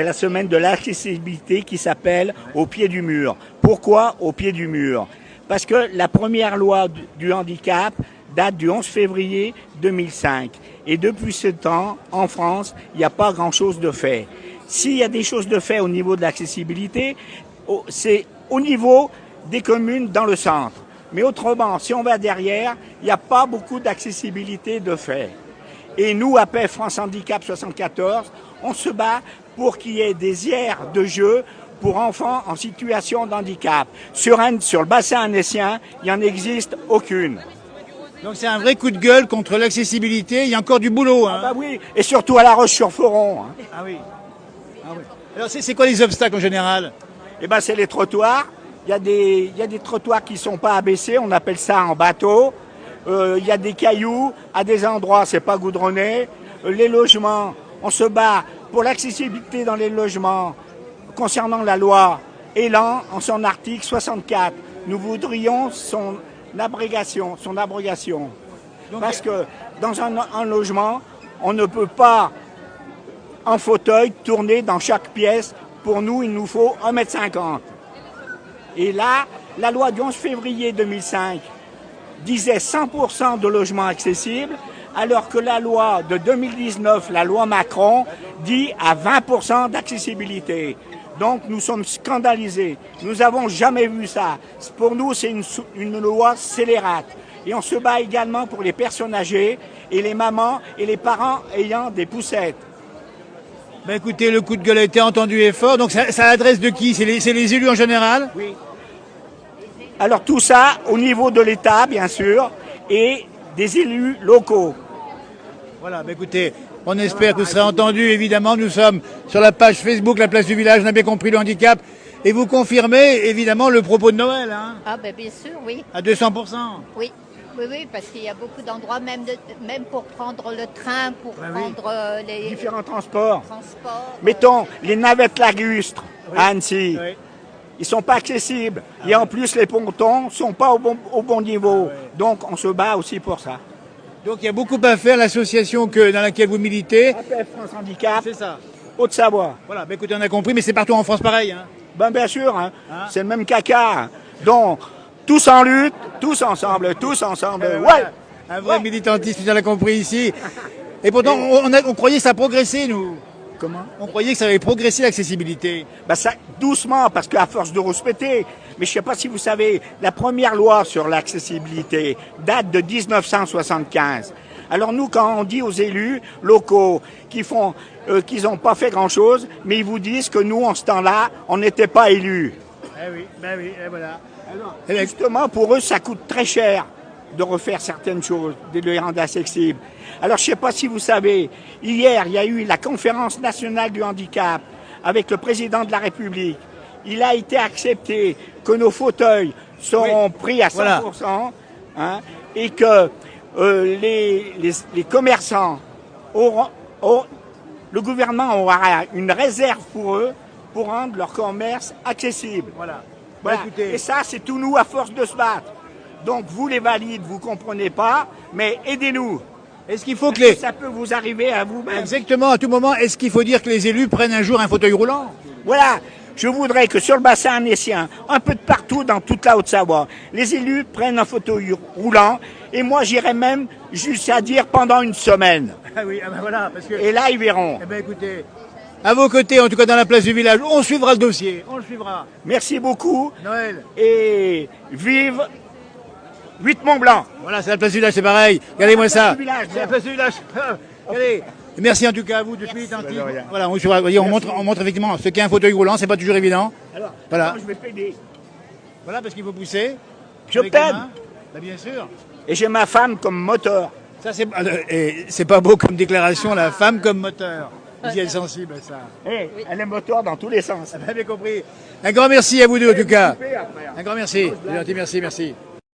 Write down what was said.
C'est la semaine de l'accessibilité qui s'appelle Au pied du mur. Pourquoi au pied du mur? Parce que la première loi du handicap date du 11 février 2005. Et depuis ce temps, en France, il n'y a pas grand-chose de fait. S'il y a des choses de fait au niveau de l'accessibilité, c'est au niveau des communes dans le centre. Mais autrement, si on va derrière, il n'y a pas beaucoup d'accessibilité de fait. Et nous, à PEF France Handicap 74, on se bat pour qu'il y ait des aires de jeu pour enfants en situation de handicap. Sur le bassin annécien, il n'y en existe aucune. Donc c'est un vrai coup de gueule contre l'accessibilité, il y a encore du boulot. Hein. Ah bah oui, et surtout à La Roche-sur-Foron. Hein. Ah oui. Ah oui. Alors c'est quoi les obstacles en général? Eh ben c'est les trottoirs. Il y a des trottoirs qui sont pas abaissés, on appelle ça en bateau. Il y a des cailloux, à des endroits c'est pas goudronné. Les logements, on se bat pour l'accessibilité dans les logements. Concernant la loi Elan, en son article 64, nous voudrions son abrogation. Donc, parce que dans un logement, on ne peut pas en fauteuil tourner dans chaque pièce. Pour nous, il nous faut 1,50 m. Et là, la loi du 11 février 2005 disait 100% de logements accessibles, alors que la loi de 2019, la loi Macron, dit à 20% d'accessibilité. Donc nous sommes scandalisés. Nous n'avons jamais vu ça. Pour nous, c'est une loi scélérate. Et on se bat également pour les personnes âgées et les mamans et les parents ayant des poussettes. Ben écoutez, le coup de gueule a été entendu et fort. Donc ça adresse de qui? C'est les élus en général? Oui. Alors tout ça au niveau de l'État, bien sûr, et des élus locaux. Voilà, ben écoutez, on espère que vous serez entendu, évidemment. Nous sommes sur la page Facebook, la place du village, on a bien compris le handicap. Et vous confirmez, évidemment, le propos de Noël, hein? Ah ben bien sûr, oui. À 200%. Oui, oui, parce qu'il y a beaucoup d'endroits, même pour prendre le train, pour prendre les Différents transports. Mettons, Mettons, les navettes lacustres à Annecy. Oui. Ils sont pas accessibles. Et en plus, les pontons sont pas au bon niveau. Donc, on se bat aussi pour ça. Donc il y a beaucoup à faire, l'association dans laquelle vous militez. APF France Handicap, C'est ça. Haute-Savoie. Voilà, ben écoutez, on a compris, mais c'est partout en France pareil. Hein. Ben, bien sûr, hein, c'est le même caca. Hein. Donc, tous en lutte, tous ensemble, ouais. Voilà. Un vrai militantisme, on l'a compris ici. Et pourtant, on croyait que ça progressait, nous. Comment? On croyait que ça avait progressé l'accessibilité. Ben ça, doucement, parce qu'à force de rouspéter. Mais je ne sais pas si vous savez, la première loi sur l'accessibilité date de 1975. Alors nous, quand on dit aux élus locaux qu'ils n'ont pas fait grand-chose, mais ils vous disent que nous, en ce temps-là, on n'était pas élus. Ben oui, et voilà. Alors, justement, pour eux, ça coûte très cher de refaire certaines choses, de les rendre accessibles. Alors, je ne sais pas si vous savez, hier, il y a eu la conférence nationale du handicap avec le président de la République. Il a été accepté que nos fauteuils seront pris à 100%, voilà. Hein, et que les commerçants le gouvernement aura une réserve pour eux pour rendre leur commerce accessible. Voilà. Voilà. Ben, écoutez, Et ça, c'est tout nous à force de se battre. Donc vous les valides, vous comprenez pas, mais aidez-nous. est-ce qu'il faut que Ça peut vous arriver à vous-même. Exactement, à tout moment, est-ce qu'il faut dire que les élus prennent un jour un fauteuil roulant? Voilà. Je voudrais que sur le bassin annécien, un peu de partout dans toute la Haute-Savoie, les élus prennent un fauteuil roulant. Et moi, j'irais même jusqu'à dire pendant une semaine. Ah oui, ah ben voilà, parce que... Et là, ils verront. Eh ben écoutez, à vos côtés, en tout cas dans la place du village, on suivra le dossier, on le suivra. Merci beaucoup. Noël. Et vive 8 Mont-Blanc. Voilà, c'est la place du village, c'est pareil. Regardez-moi ça. Du village, C'est la place du village. Allez. Merci en tout cas à vous de suite. Voilà, on montre effectivement ce qu'est un fauteuil roulant, c'est pas toujours évident. Alors, voilà. je vais t'aider. Voilà, parce qu'il faut pousser. Je avec les t'aide. mains. Ben, bien sûr. Et j'ai ma femme comme moteur. Ça, c'est pas beau comme déclaration, la femme comme moteur. Vous y êtes sensible à ça. Elle est moteur dans tous les sens. Vous avez bien compris. Un grand merci à vous deux en tout cas. Après. Un grand merci. C'est gentil, merci.